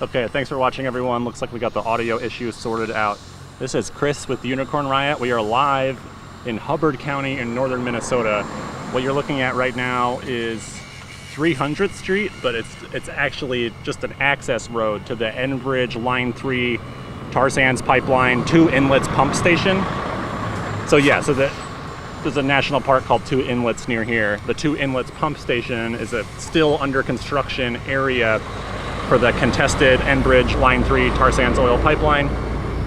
Okay, thanks for watching, everyone. Looks like we got the audio issues sorted out. This is Chris with the Unicorn Riot. We are live in Hubbard County in northern Minnesota. What you're looking at right now is 300th Street, but it's actually just an access road to the Enbridge Line 3 tar sands pipeline, Two Inlets pump station. So yeah, there's a national park called Two Inlets near here. The Two Inlets pump station is a still under construction area for the contested Enbridge Line 3 tar sands oil pipeline.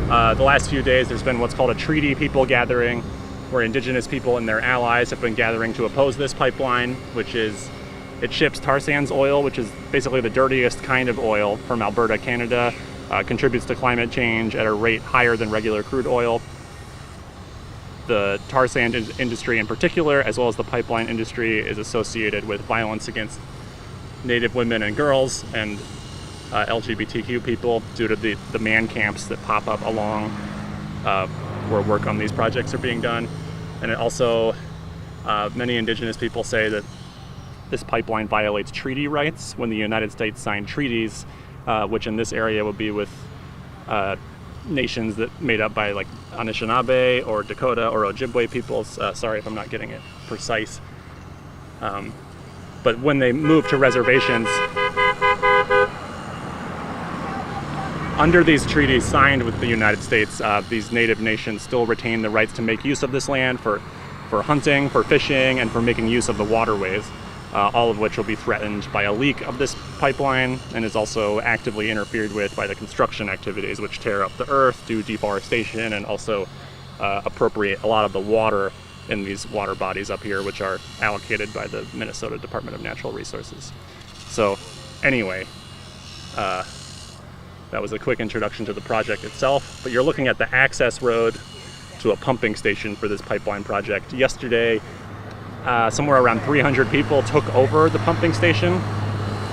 The last few days there's been what's called a treaty people gathering, where indigenous people and their allies have been gathering to oppose this pipeline, it ships tar sands oil, which is basically the dirtiest kind of oil from Alberta, Canada, contributes to climate change at a rate higher than regular crude oil. The tar sand industry in particular, as well as the pipeline industry, is associated with violence against Native women and girls and LGBTQ people due to the man camps that pop up along where work on these projects are being done. And it also, many indigenous people say that this pipeline violates treaty rights when the United States signed treaties, which in this area would be with nations that made up by like Anishinaabe or Dakota or Ojibwe peoples. Sorry if I'm not getting it precise. But when they move to reservations, under these treaties signed with the United States, these native nations still retain the rights to make use of this land for hunting, for fishing, and for making use of the waterways, all of which will be threatened by a leak of this pipeline and is also actively interfered with by the construction activities, which tear up the earth, do deforestation, and also appropriate a lot of the water in these water bodies up here, which are allocated by the Minnesota Department of Natural Resources. So anyway, that was a quick introduction to the project itself, but you're looking at the access road to a pumping station for this pipeline project. Yesterday, somewhere around 300 people took over the pumping station.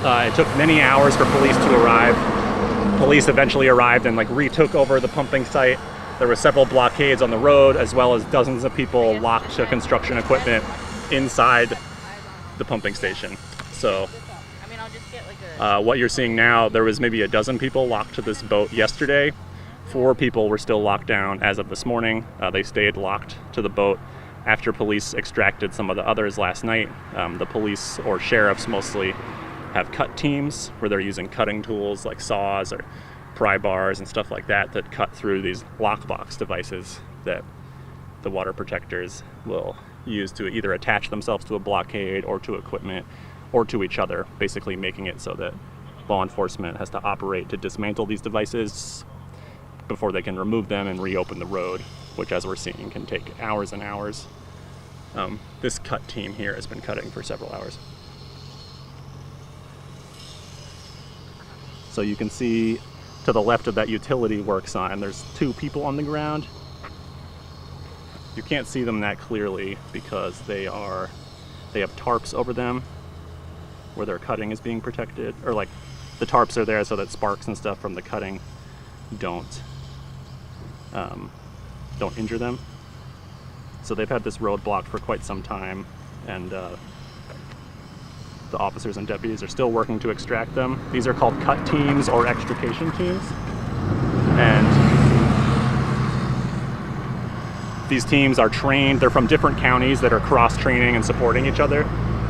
It took many hours for police to arrive. Police eventually arrived and retook over the pumping site. There were several blockades on the road, as well as dozens of people locked to construction equipment inside the pumping station. So what you're seeing now, there was maybe a dozen people locked to this boat yesterday. 4 people were still locked down as of this morning. They stayed locked to the boat after police extracted some of the others last night. The police, or sheriffs mostly, have cut teams where they're using cutting tools like saws or pry bars and stuff like that cut through these lockbox devices that the water protectors will use to either attach themselves to a blockade or to equipment or to each other, basically making it so that law enforcement has to operate to dismantle these devices before they can remove them and reopen the road, which, as we're seeing, can take hours and hours. This cut team here has been cutting for several hours. So you can see to the left of that utility work sign, there's 2 people on the ground. You can't see them that clearly because they have tarps over them where their cutting is being protected, or the tarps are there so that sparks and stuff from the cutting don't injure them. So they've had this road blocked for quite some time, and the officers and deputies are still working to extract them. These are called cut teams or extrication teams, and these teams are trained. They're from different counties that are cross-training and supporting each other,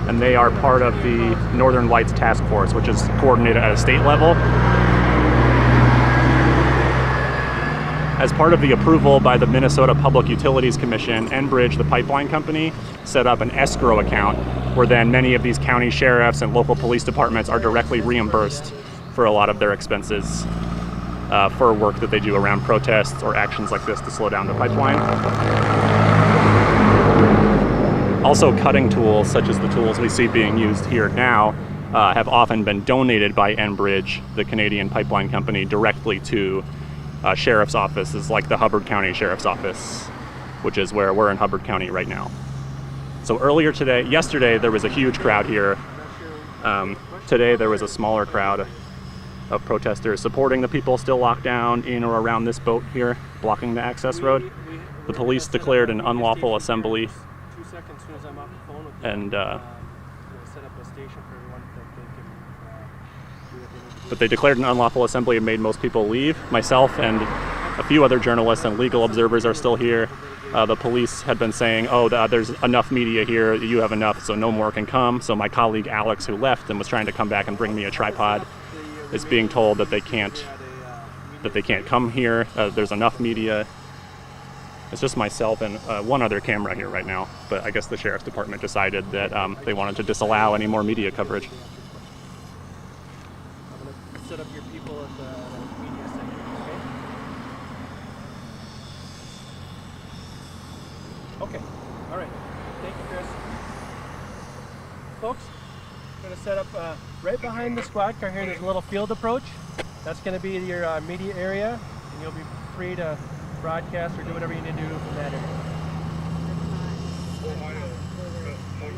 and they are part of the Northern Lights Task Force, which is coordinated at a state level. As part of the approval by the Minnesota Public Utilities Commission, Enbridge, the pipeline company, set up an escrow account where then many of these county sheriffs and local police departments are directly reimbursed for a lot of their expenses for work that they do around protests or actions like this to slow down the pipeline. Also, cutting tools, such as the tools we see being used here now, have often been donated by Enbridge, the Canadian pipeline company, directly to sheriff's offices like the Hubbard County Sheriff's Office, which is where we're in Hubbard County right now. So yesterday there was a huge crowd here. Today there was a smaller crowd of protesters supporting the people still locked down in or around this boat here, blocking the access road. The police declared an unlawful assembly and But they declared an unlawful assembly and made most people leave. Myself and a few other journalists and legal observers are still here. The police had been saying, oh, there's enough media here, you have enough, so no more can come. So my colleague Alex, who left and was trying to come back and bring me a tripod, is being told that they can't come here. There's enough media. It's just myself and one other camera here right now. But I guess the sheriff's department decided that they wanted to disallow any more media coverage. I'm gonna set up your people at the media center, okay? Okay, all right. Thank you, Chris. Folks, I'm gonna set up right behind the squad car here. There's a little field approach. That's gonna be your media area, and you'll be free to broadcast or do whatever you need to do from that area.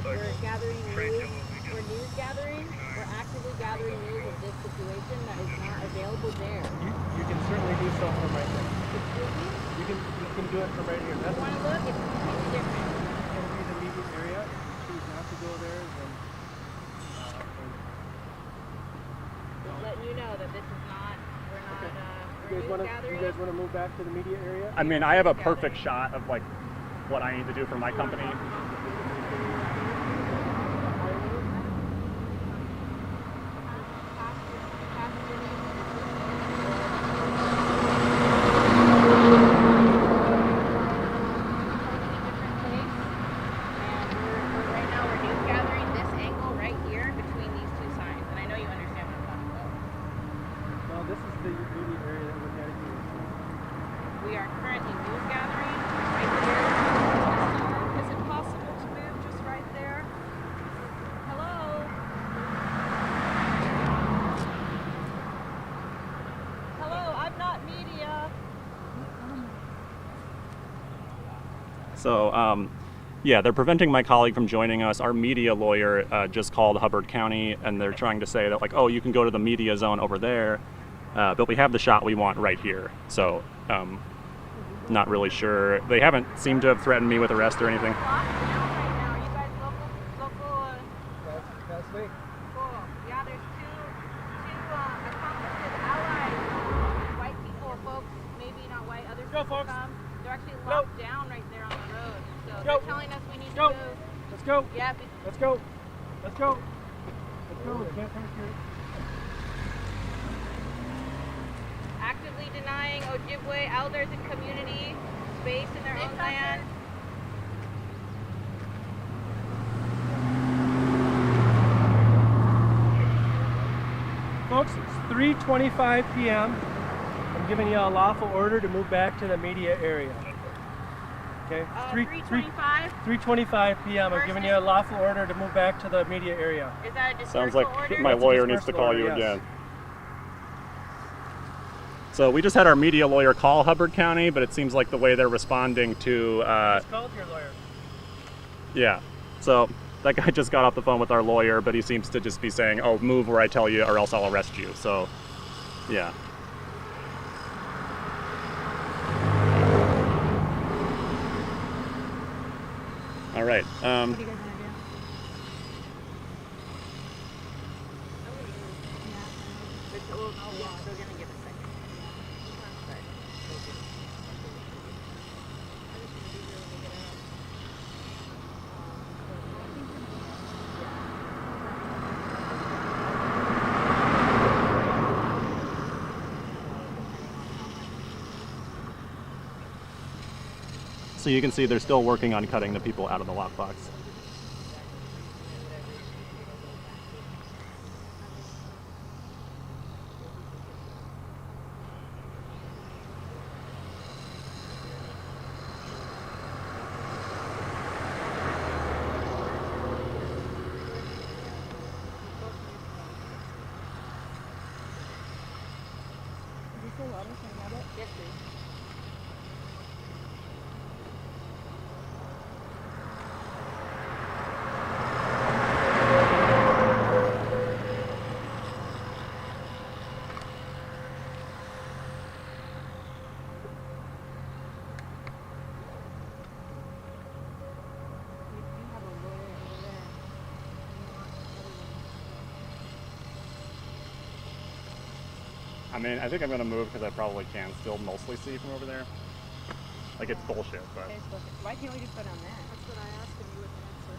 We're gathering news. We're news gathering. We're actively gathering news of this situation that is not available there. You can certainly do so from right there. Excuse me? You can do it from right here. That's Want to look? It's completely different. going to be the media area. Choose not to go there. Then, Just letting you know that this is not. We're not. Okay. We're you news gathering. guys want to move back to the media area? I mean, I have a perfect shot of like what I need to do for my company. We are currently news gathering right there. Is it possible to move just right there? Hello? Hello, I'm not media. So, yeah, they're preventing my colleague from joining us. Our media lawyer just called Hubbard County, and they're trying to say that, like, oh, you can go to the media zone over there, but we have the shot we want right here. So, not really sure. They haven't seemed to have threatened me with arrest or anything. Right now, you guys local. That's me. Cool. Yeah, there's two accomplices, allies, white people, folks, maybe not white, other people folks. come. They're actually locked down right there on the road. So Go. they're telling us we need to Go. move. Let's go. Yeah, Let's go. Let's go. Let's go. We can't come here. actively denying Ojibwe elders and community space in their own land. Folks, it's 3:25 p.m. I'm giving you a lawful order to move back to the media area. Okay? 3:25? 3:25 p.m. I'm giving you a lawful order to move back to the media area. Is that a dispersal Sounds like order? my That's a lawyer needs to dispersal call order, you yes. again. So we just had our media lawyer call Hubbard County, but it seems like the way they're responding to... Just called your lawyer. Yeah. So that guy just got off the phone with our lawyer, but he seems to just be saying, oh, move where I tell you or else I'll arrest you. So, yeah. All right. What do you guys want to do? They're going to give a second. So you can see they're still working on cutting the people out of the lockbox. Yes, please. I mean, I think I'm gonna move because I probably can still mostly see from over there. Like, it's bullshit, but. Okay, so why can't we just go down there? That's what I asked and you wouldn't answer.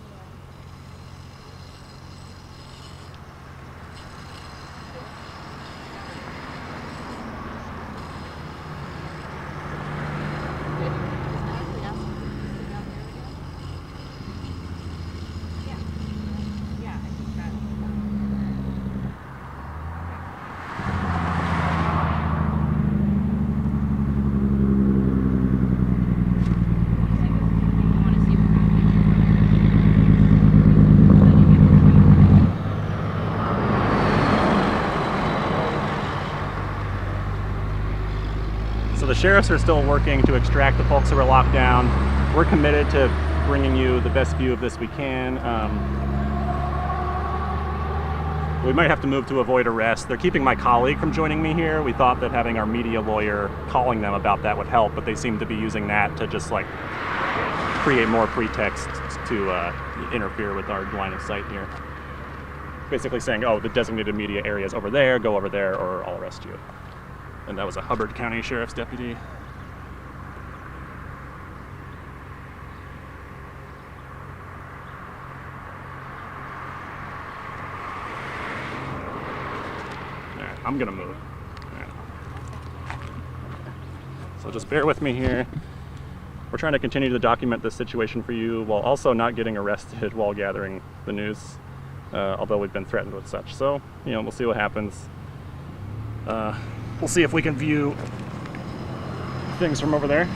Did you just actually ask them to sit down there again? Yeah. Yeah, I think that. So the sheriffs are still working to extract the folks who are locked down. We're committed to bringing you the best view of this we can. We might have to move to avoid arrest. They're keeping my colleague from joining me here. We thought that having our media lawyer calling them about that would help, but they seem to be using that to just like create more pretext to interfere with our line of sight here. Basically saying, oh, the designated media area is over there, go over there, or I'll arrest you. And that was a Hubbard County Sheriff's deputy. Alright, I'm gonna move. Alright. So just bear with me here. We're trying to continue to document this situation for you while also not getting arrested while gathering the news, although we've been threatened with such. So, you know, we'll see what happens. We'll see if we can view things from over there.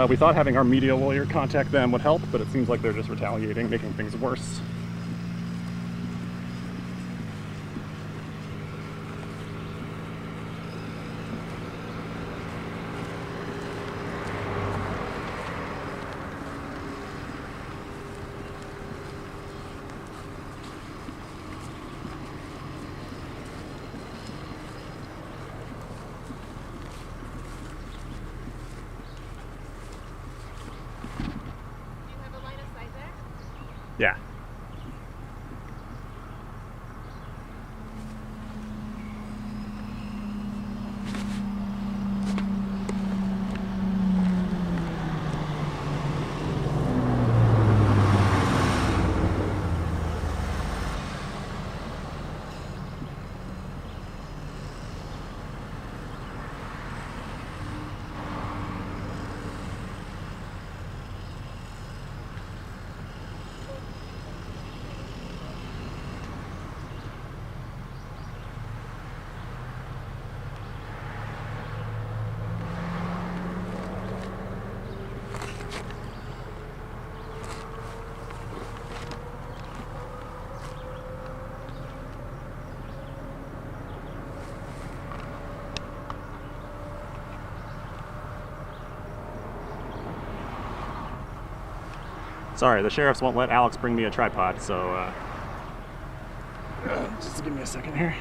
We thought having our media lawyer contact them would help, but it seems like they're just retaliating, making things worse. Yeah. Sorry, the sheriffs won't let Alex bring me a tripod, so just give me a second here.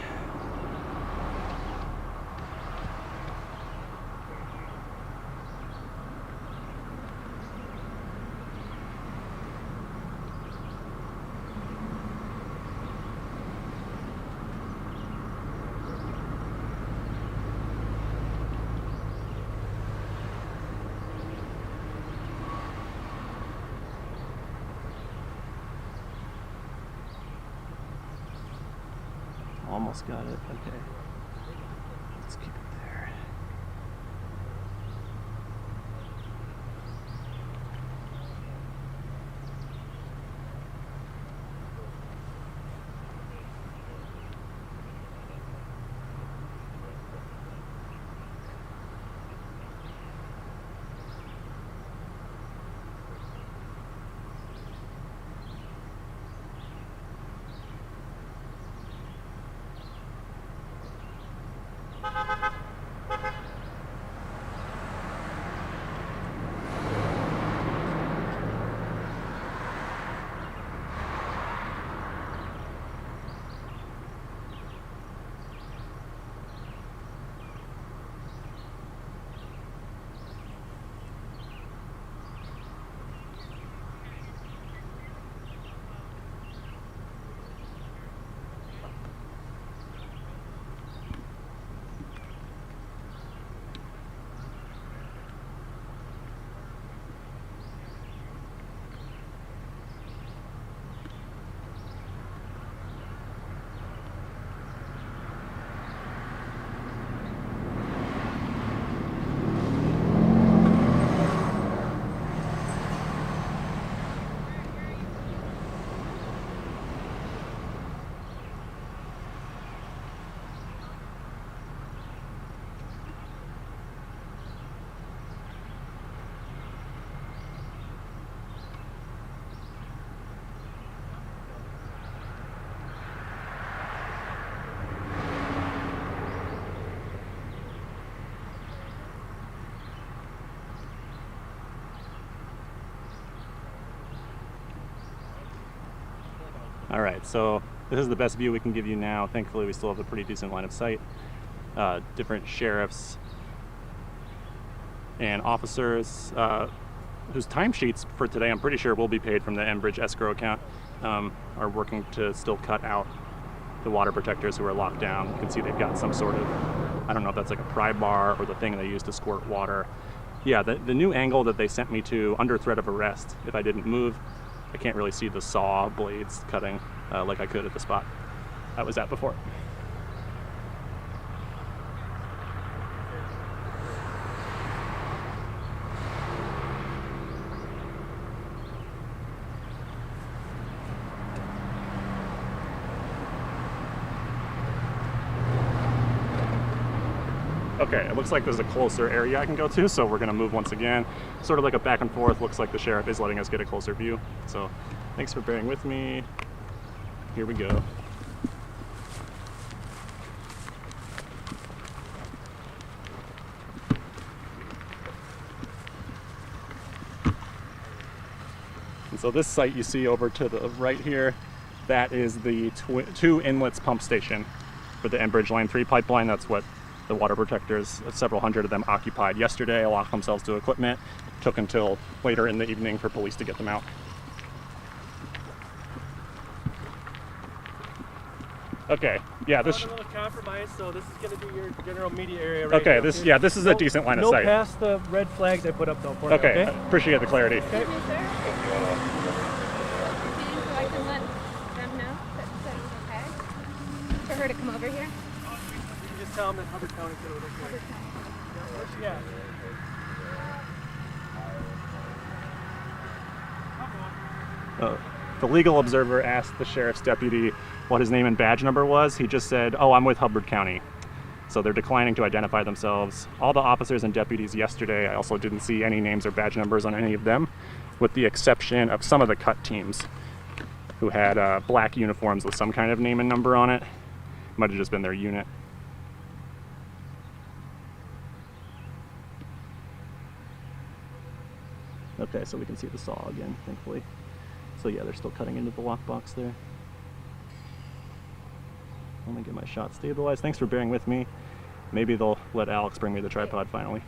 Almost got it. Okay. Let's keep it there. All right, so this is the best view we can give you now. Thankfully, we still have a pretty decent line of sight. Different sheriffs and officers whose timesheets for today, I'm pretty sure, will be paid from the Enbridge escrow account, are working to still cut out the water protectors who are locked down. You can see they've got some sort of, I don't know if that's like a pry bar or the thing they use to squirt water. Yeah, the new angle that they sent me to, under threat of arrest if I didn't move, I can't really see the saw blades cutting like I could at the spot I was at before. Okay, it looks like there's a closer area I can go to, so we're gonna move once again. Sort of like a back and forth. Looks like the sheriff is letting us get a closer view. So thanks for bearing with me. Here we go. And so this site you see over to the right here, that is the Two Inlets pump station for the Enbridge Line 3 pipeline. That's what the water protectors, several hundred of them, occupied yesterday, locked themselves to equipment. Took until later in the evening for police to get them out. Okay, yeah, this. A little compromise, so this is going to be your general media area right Okay, here. this is a decent line of sight. No past the red flags I put up though for Okay, you, okay? appreciate the clarity. Excuse me, sir. So I can let them know that it's okay for her to come over here. You can just tell them that Hubbard County's going to look good. Yeah. The legal observer asked the sheriff's deputy what his name and badge number was. He just said, "Oh, I'm with Hubbard County." So they're declining to identify themselves. All the officers and deputies yesterday, I also didn't see any names or badge numbers on any of them, with the exception of some of the cut teams who had black uniforms with some kind of name and number on it. Might have just been their unit. Okay, so we can see the saw again, thankfully. So yeah, they're still cutting into the lockbox there. Let me get my shot stabilized. Thanks for bearing with me. Maybe they'll let Alex bring me the tripod finally.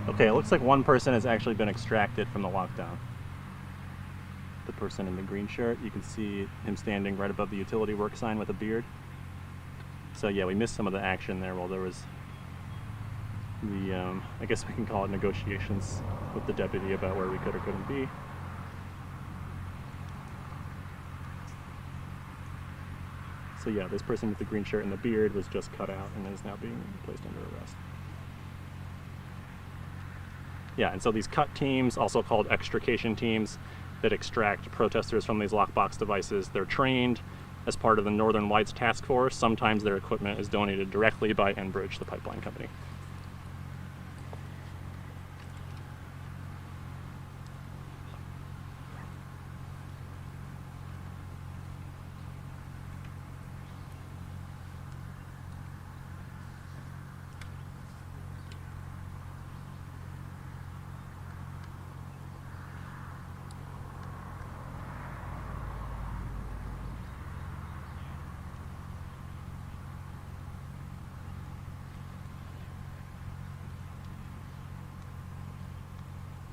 Okay, it looks like one person has actually been extracted from the lockdown. The person in the green shirt, you can see him standing right above the utility work sign with a beard. So yeah, we missed some of the action there while there was the, I guess we can call it negotiations with the deputy about where we could or couldn't be. So yeah, this person with the green shirt and the beard was just cut out and is now being placed under arrest. Yeah, and so these cut teams, also called extrication teams, that extract protesters from these lockbox devices, they're trained as part of the Northern Lights Task Force. Sometimes their equipment is donated directly by Enbridge, the pipeline company.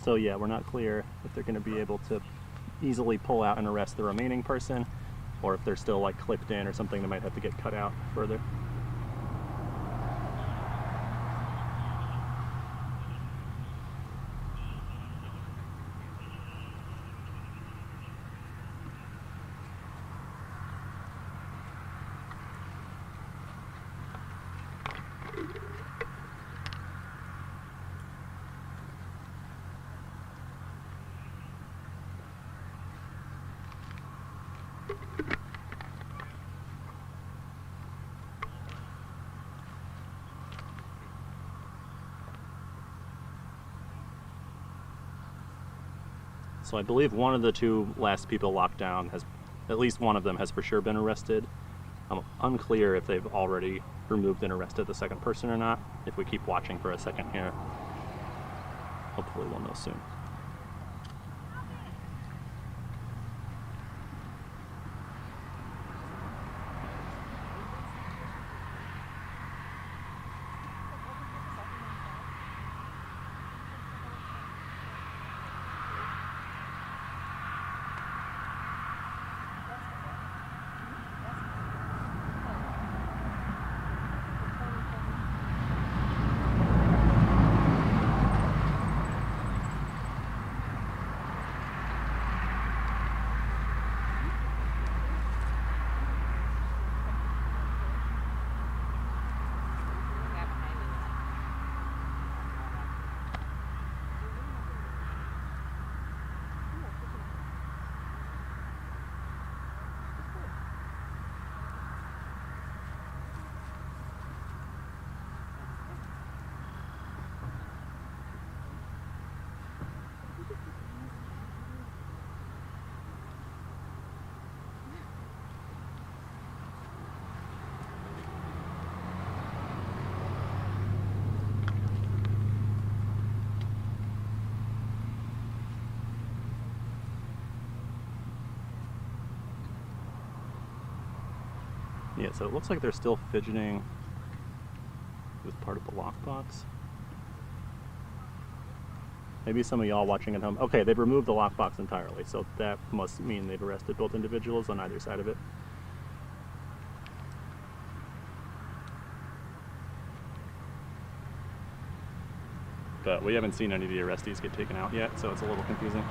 So yeah, we're not clear if they're going to be able to easily pull out and arrest the remaining person, or if they're still like clipped in or something, they might have to get cut out further. So I believe one of the two last people locked down has, at least one of them has for sure been arrested. I'm unclear if they've already removed and arrested the second person or not. If we keep watching for a second here, hopefully we'll know soon. Yeah, so it looks like they're still fidgeting with part of the lockbox. Maybe some of y'all watching at home. Okay, they've removed the lockbox entirely, so that must mean they've arrested both individuals on either side of it. But we haven't seen any of the arrestees get taken out yet, so it's a little confusing.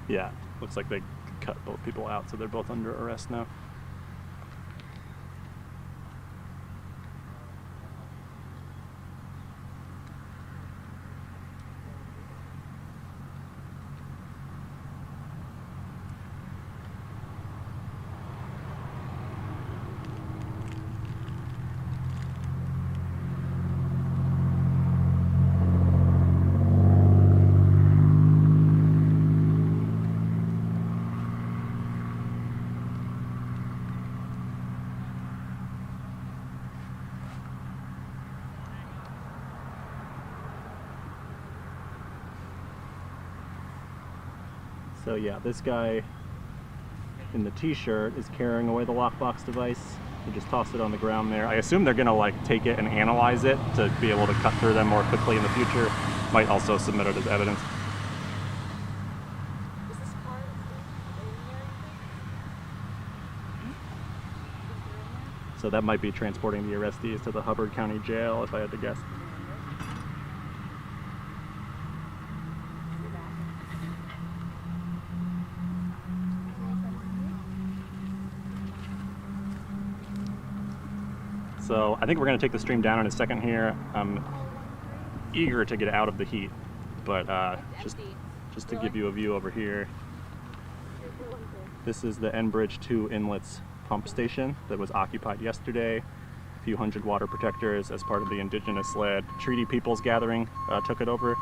Yeah, looks like they cut both people out, so they're both under arrest now. So yeah, this guy in the t-shirt is carrying away the lockbox device. He just tossed it on the ground there. I assume they're gonna like take it and analyze it to be able to cut through them more quickly in the future. Might also submit it as evidence. Is this car in there, So that might be transporting the arrestees to the Hubbard County Jail, if I had to guess. So I think we're going to take the stream down in a second here. I'm eager to get out of the heat, but just to give you a view over here. This is the Enbridge Two Inlets pump station that was occupied yesterday. A few hundred water protectors as part of the indigenous-led Treaty Peoples gathering took it over.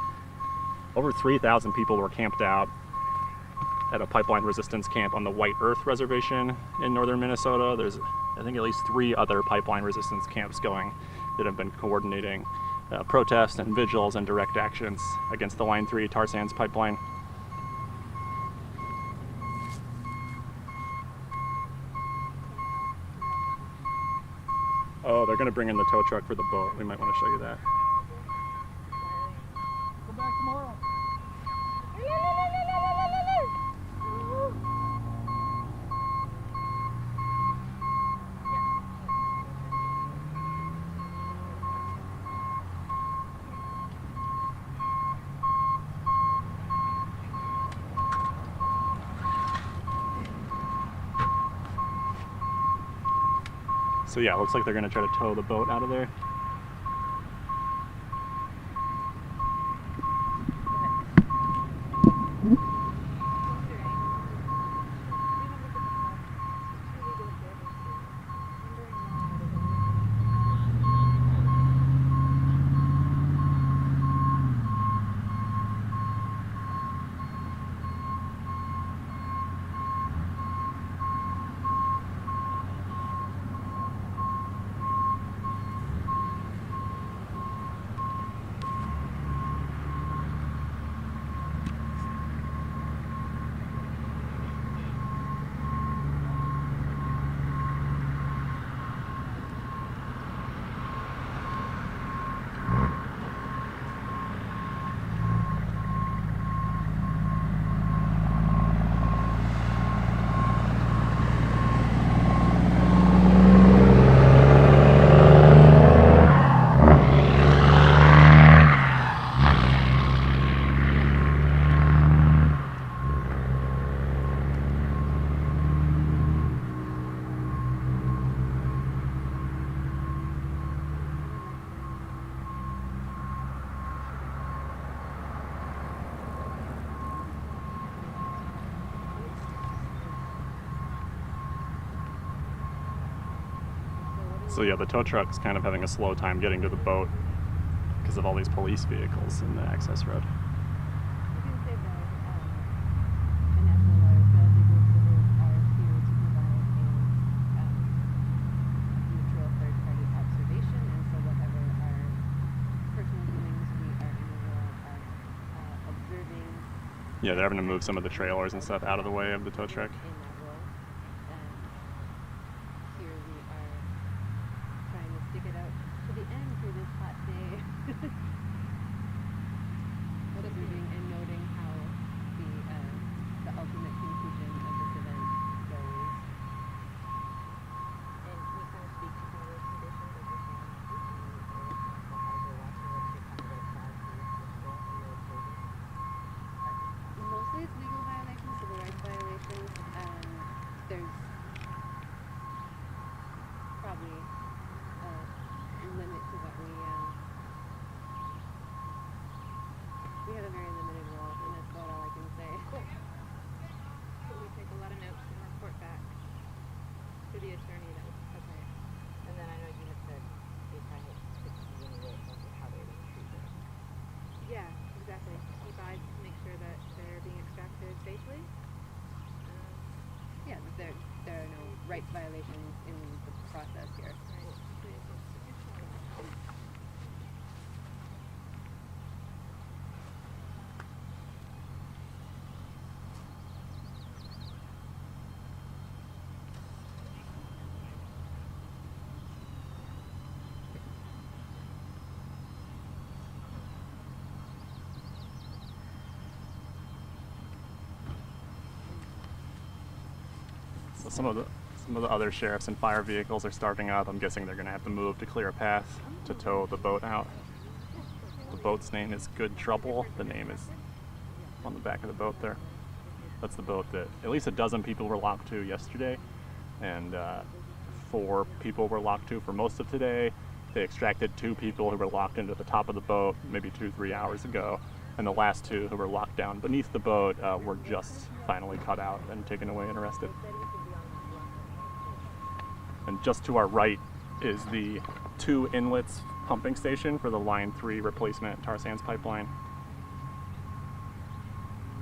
Over 3,000 people were camped out at a pipeline resistance camp on the White Earth Reservation in northern Minnesota. There's, I think, at least 3 other pipeline resistance camps going that have been coordinating protests and vigils and direct actions against the Line 3 tar sands pipeline. Oh, they're going to bring in the tow truck for the boat. We might want to show you that. Come back tomorrow. So yeah, it looks like they're going to try to tow the boat out of there. So yeah, the tow truck's kind of having a slow time getting to the boat because of all these police vehicles in the access road. You can say that the National Water Quality Group are here to provide a neutral third-party observation, and so whatever our personal feelings we are in the role of observing. Yeah, they're having to move some of the trailers and stuff out of the way of the tow truck. In that role, here we are trying to stick it out to the end for this hot day. Observing and noting how the ultimate conclusion of this event goes. And can you kind of speak to some of those conditions that you're seeing as you're watching it, you're kind of like sad for your school and your observing? Mostly it's legal violations, civil rights violations. There's probably a limit to what we have a very limited role, and that's about all I can say. Cool. So we take a lot of notes and report back to the attorney then. Okay. And then I know you had said they kind of could see in the of how they're being treated. Yeah, exactly. Keep eyes to make sure that they're being extracted safely. Yeah, there are no rights violations in the process here. Right. So some of the other sheriffs and fire vehicles are starting up. I'm guessing they're going to have to move to clear a path to tow the boat out. The boat's name is Good Trouble. The name is on the back of the boat there. That's the boat that at least a dozen people were locked to yesterday, and 4 people were locked to for most of today. They extracted 2 people who were locked into the top of the boat maybe 2-3 hours ago, and the last 2 who were locked down beneath the boat were just finally cut out and taken away and arrested. And just to our right is the Two Inlets pumping station for the Line 3 replacement tar sands pipeline,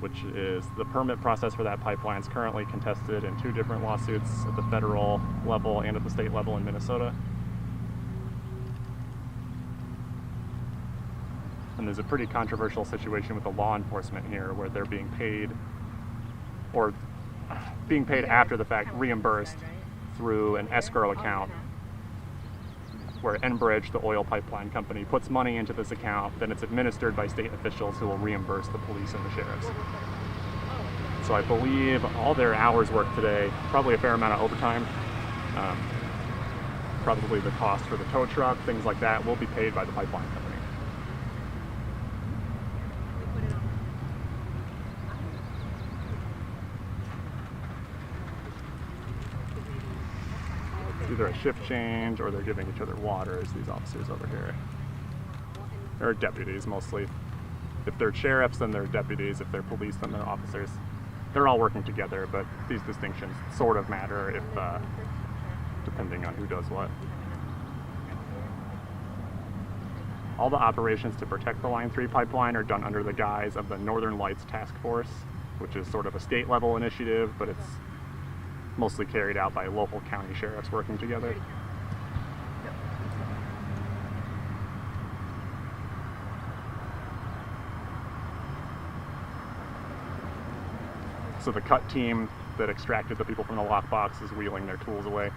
which is the permit process for that pipeline is currently contested in 2 different lawsuits at the federal level and at the state level in Minnesota. And there's a pretty controversial situation with the law enforcement here where they're being paid after the fact, reimbursed through an escrow account where Enbridge, the oil pipeline company, puts money into this account, then it's administered by state officials who will reimburse the police and the sheriffs. So I believe all their hours worked today, probably a fair amount of overtime, probably the cost for the tow truck, things like that, will be paid by the pipeline company. Either a shift change or they're giving each other waters, these officers over here. Or deputies mostly. If they're sheriffs, then they're deputies. If they're police, then they're officers. They're all working together, but these distinctions sort of matter if, depending on who does what. All the operations to protect the Line 3 pipeline are done under the guise of the Northern Lights Task Force, which is sort of a state level initiative, but it's mostly carried out by local county sheriffs working together. So the cut team that extracted the people from the lockbox is wheeling their tools away.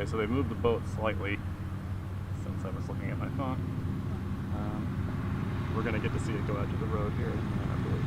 Okay, so they moved the boat slightly since I was looking at my phone. We're gonna get to see it go out to the road here in a minute, I believe.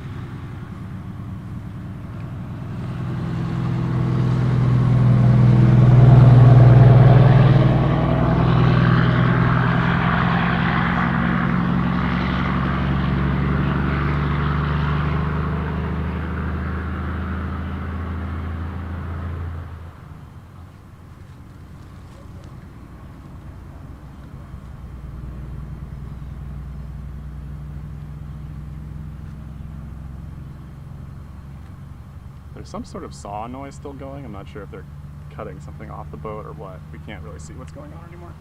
There's some sort of saw noise still going. I'm not sure if they're cutting something off the boat or what. We can't really see what's going on anymore.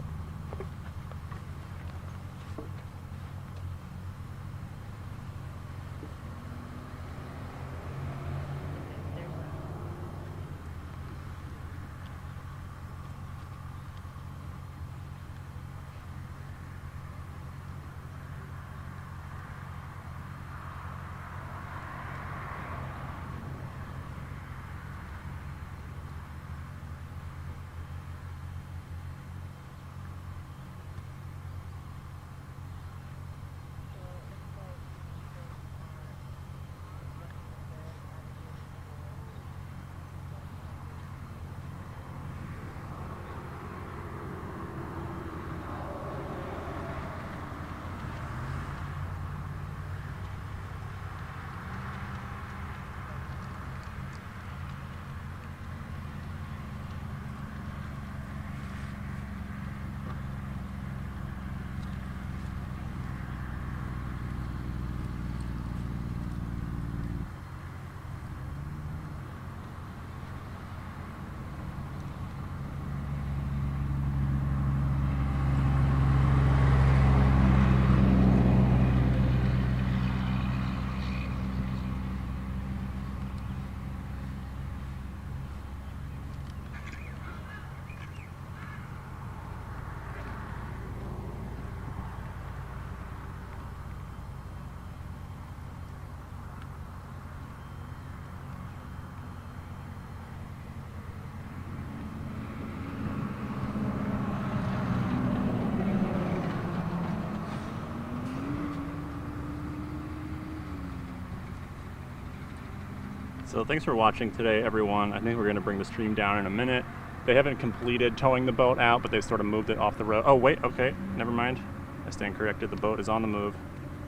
So thanks for watching today, everyone. I think we're gonna bring the stream down in a minute. They haven't completed towing the boat out, but they sort of moved it off the road. Oh wait, okay, never mind. I stand corrected, the boat is on the move.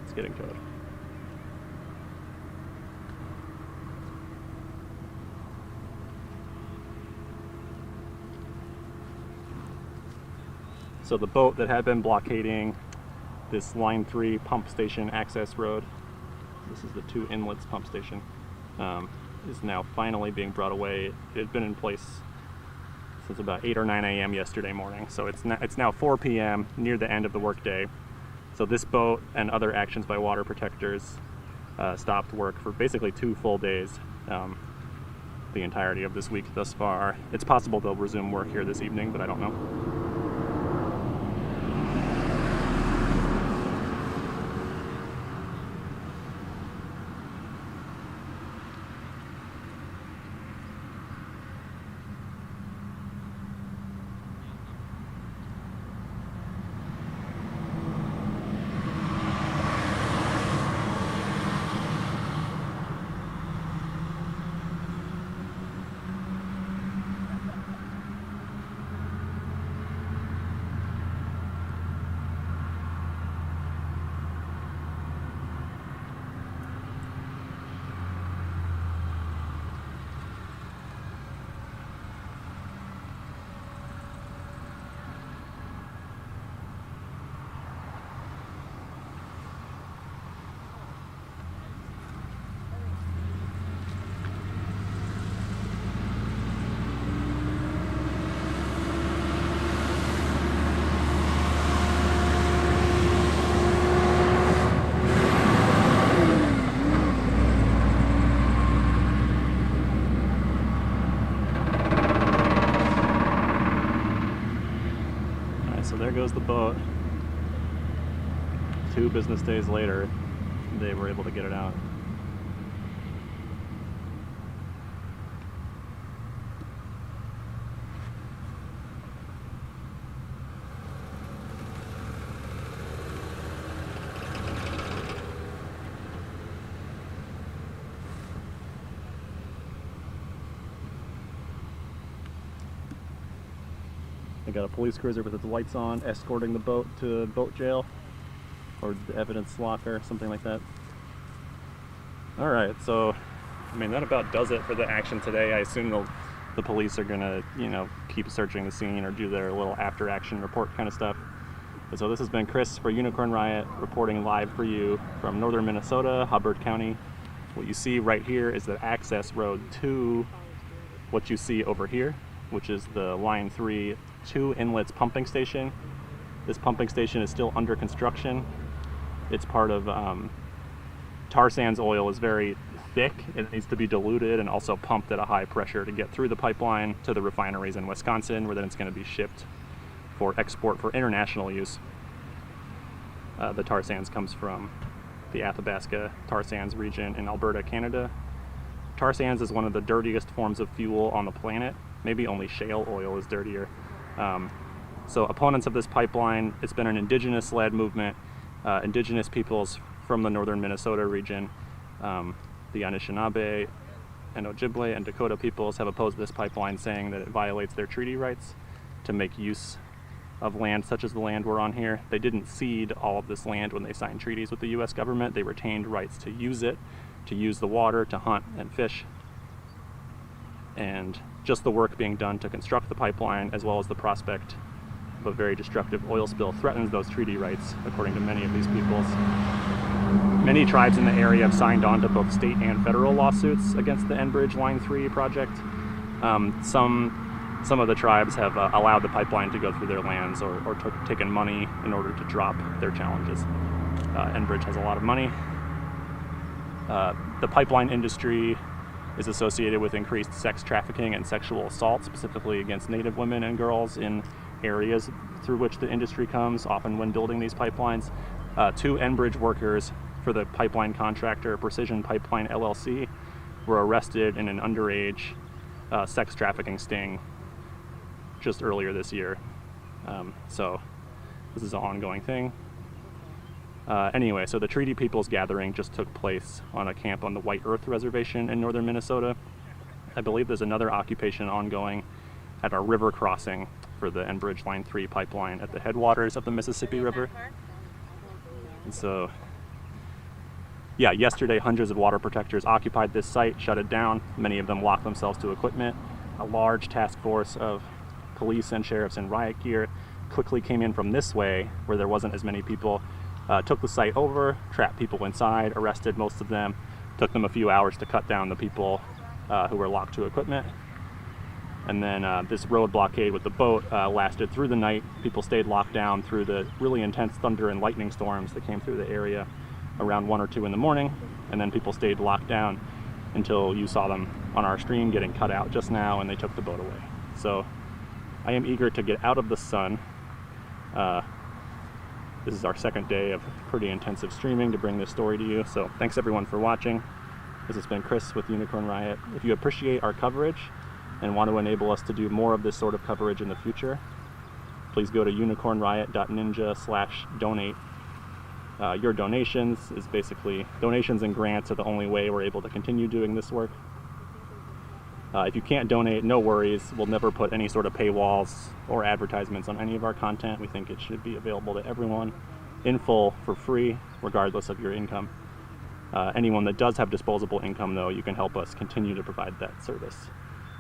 It's getting towed. So the boat that had been blockading this Line 3 pump station access road, this is the Two Inlets pump station, is now finally being brought away. It had been in place since about 8 or 9 a.m. yesterday morning. So it's now 4 p.m. near the end of the workday. So this boat and other actions by water protectors stopped work for basically 2 full days, the entirety of this week thus far. It's possible they'll resume work here this evening, but I don't know. So there goes the boat. 2 business days later, they were able to get it out. They got a police cruiser with its lights on, escorting the boat to boat jail, or the evidence locker, something like that. Alright, so, I mean, that about does it for the action today. I assume the police are gonna, keep searching the scene or do their little after-action report kind of stuff. And so this has been Chris for Unicorn Riot, reporting live for you from northern Minnesota, Hubbard County. What you see right here is the access road to what you see over here, which is the Line 3 Two Inlets pumping station. This pumping station is still under construction. It's part of tar sands oil is very thick. It needs to be diluted and also pumped at a high pressure to get through the pipeline to the refineries in Wisconsin, where then it's going to be shipped for export for international use. The tar sands comes from the Athabasca tar sands region in Alberta, Canada. Tar sands is one of the dirtiest forms of fuel on the planet. Maybe only shale oil is dirtier. So opponents of this pipeline, it's been an indigenous-led movement. Indigenous peoples from the northern Minnesota region, the Anishinaabe and Ojibwe and Dakota peoples have opposed this pipeline, saying that it violates their treaty rights to make use of land such as the land we're on here. They didn't cede all of this land when they signed treaties with the US government. They retained rights to use it, to use the water, to hunt and fish. And just the work being done to construct the pipeline, as well as the prospect of a very destructive oil spill, threatens those treaty rights, according to many of these peoples. Many tribes in the area have signed on to both state and federal lawsuits against the Enbridge Line 3 project. Some of the tribes have allowed the pipeline to go through their lands or taken money in order to drop their challenges. Enbridge has a lot of money. The pipeline industry is associated with increased sex trafficking and sexual assault, specifically against Native women and girls in areas through which the industry comes, often when building these pipelines. 2 Enbridge workers for the pipeline contractor Precision Pipeline LLC were arrested in an underage sex trafficking sting just earlier this year. So this is an ongoing thing. Anyway, so the Treaty Peoples Gathering just took place on a camp on the White Earth Reservation in northern Minnesota. I believe there's another occupation ongoing at a river crossing for the Enbridge Line 3 pipeline at the headwaters of the Mississippi River. And so, yeah, yesterday hundreds of water protectors occupied this site, shut it down. Many of them locked themselves to equipment. A large task force of police and sheriffs in riot gear quickly came in from this way, where there wasn't as many people, took the site over, trapped people inside, arrested most of them. Took them a few hours to cut down the people who were locked to equipment. And then this road blockade with the boat lasted through the night. People stayed locked down through the really intense thunder and lightning storms that came through the area around 1 or 2 in the morning. And then people stayed locked down until you saw them on our stream getting cut out just now, and they took the boat away. So I am eager to get out of the sun. This is our second day of pretty intensive streaming to bring this story to you. So thanks everyone for watching. This has been Chris with Unicorn Riot. If you appreciate our coverage and want to enable us to do more of this sort of coverage in the future, please go to unicornriot.ninja/donate. Your donations is basically, donations and grants are the only way we're able to continue doing this work. If you can't donate, no worries. We'll never put any sort of paywalls or advertisements on any of our content. We think it should be available to everyone in full for free, regardless of your income. Anyone that does have disposable income, though, you can help us continue to provide that service.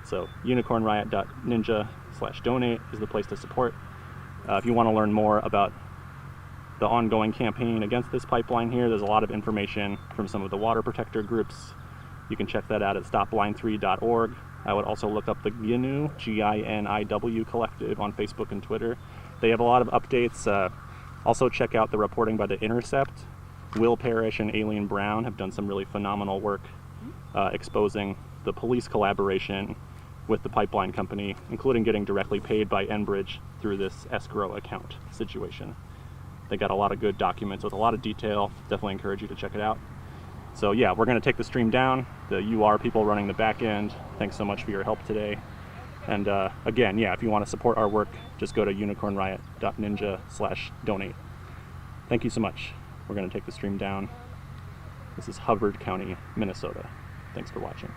So unicornriot.ninja/donate is the place to support. If you want to learn more about the ongoing campaign against this pipeline here, there's a lot of information from some of the water protector groups. You can check that out at stopline3.org. I would also look up the GINIW, G-I-N-I-W collective on Facebook and Twitter. They have a lot of updates. Also check out the reporting by The Intercept. Will Parrish and Aileen Brown have done some really phenomenal work exposing the police collaboration with the pipeline company, including getting directly paid by Enbridge through this escrow account situation. They got a lot of good documents with a lot of detail. Definitely encourage you to check it out. So yeah, we're going to take the stream down. The UR people running the back end, thanks so much for your help today. And again, yeah, if you want to support our work, just go to unicornriot.ninja/donate. Thank you so much. We're going to take the stream down. This is Hubbard County, Minnesota. Thanks for watching.